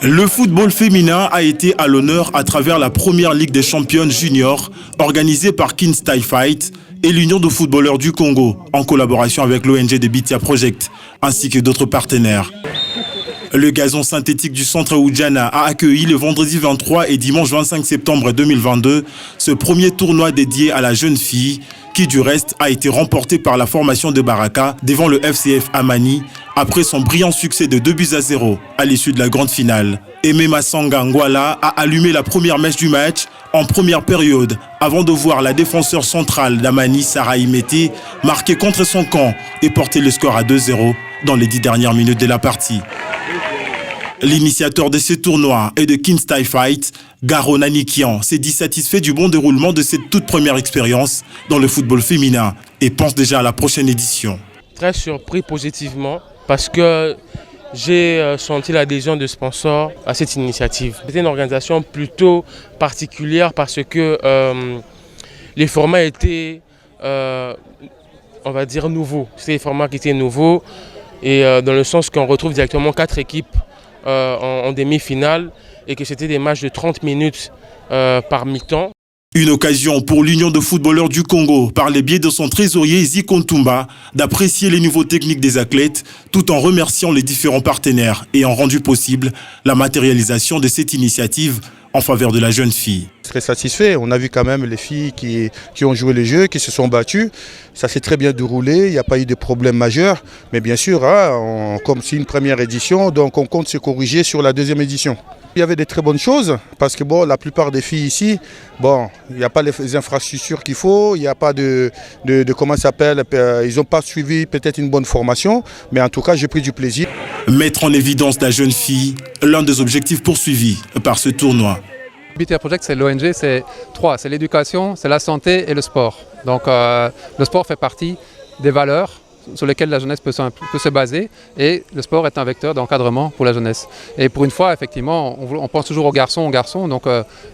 Le football féminin a été à l'honneur à travers la première Ligue des champions juniors organisée par Kings Style Fight et l'Union de footballeurs du Congo en collaboration avec l'ONG de Bitia Project ainsi que d'autres partenaires. Le gazon synthétique du centre Oudjana a accueilli le vendredi 23 et dimanche 25 septembre 2022 ce premier tournoi dédié à la jeune fille qui du reste a été remporté par la formation de Baraka devant le FCF Amani après son brillant succès de 2-0 à l'issue de la grande finale. Aimé Massanga Ngwala a allumé la première mèche du match en première période avant de voir la défenseur centrale d'Amani, Sarah Imete, marquer contre son camp et porter le score à 2-0 dans les 10 dernières minutes de la partie. L'initiateur de ce tournoi et de Kings Style Fight, Garo Nanikian, s'est dit satisfait du bon déroulement de cette toute première expérience dans le football féminin et pense déjà à la prochaine édition. Très surpris positivement parce que j'ai senti l'adhésion de sponsors à cette initiative. C'était une organisation plutôt particulière parce que les formats étaient, on va dire, nouveaux. C'était des formats qui étaient nouveaux et dans le sens qu'on retrouve directement 4 équipes en demi-finale et que c'était des matchs de 30 minutes par mi-temps. Une occasion pour l'Union de footballeurs du Congo, par les biais de son trésorier Zikontumba, d'apprécier les niveaux techniques des athlètes tout en remerciant les différents partenaires et en rendu possible la matérialisation de cette initiative en faveur de la jeune fille. Très satisfait, on a vu quand même les filles qui ont joué le jeu, qui se sont battues. Ça s'est très bien déroulé, il n'y a pas eu de problème majeur. Mais bien sûr, comme c'est une première édition, donc on compte se corriger sur la deuxième édition. Il y avait des très bonnes choses parce que bon, la plupart des filles ici, bon, il n'y a pas les infrastructures qu'il faut, il n'y a pas de comment ça s'appelle, ils n'ont pas suivi peut-être une bonne formation, mais en tout cas j'ai pris du plaisir. Mettre en évidence la jeune fille, l'un des objectifs poursuivis par ce tournoi. Bitia Project, c'est l'ONG, c'est 3, c'est l'éducation, c'est la santé et le sport. Donc le sport fait partie des valeurs sur lesquelles la jeunesse peut se baser et le sport est un vecteur d'encadrement pour la jeunesse. Et pour une fois, effectivement, on pense toujours aux garçons, donc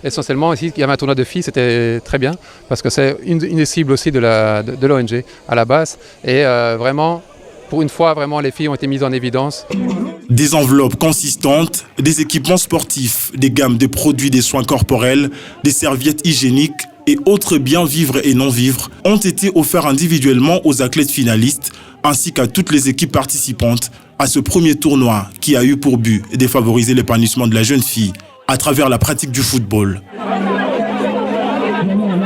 essentiellement ici, il y avait un tournoi de filles, c'était très bien parce que c'est une des cibles aussi de l'ONG à la base et vraiment, pour une fois, vraiment, les filles ont été mises en évidence. Des enveloppes consistantes, des équipements sportifs, des gammes de produits des soins corporels, des serviettes hygiéniques et autres biens vivres et non vivres ont été offerts individuellement aux athlètes finalistes ainsi qu'à toutes les équipes participantes à ce premier tournoi qui a eu pour but de favoriser l'épanouissement de la jeune fille à travers la pratique du football.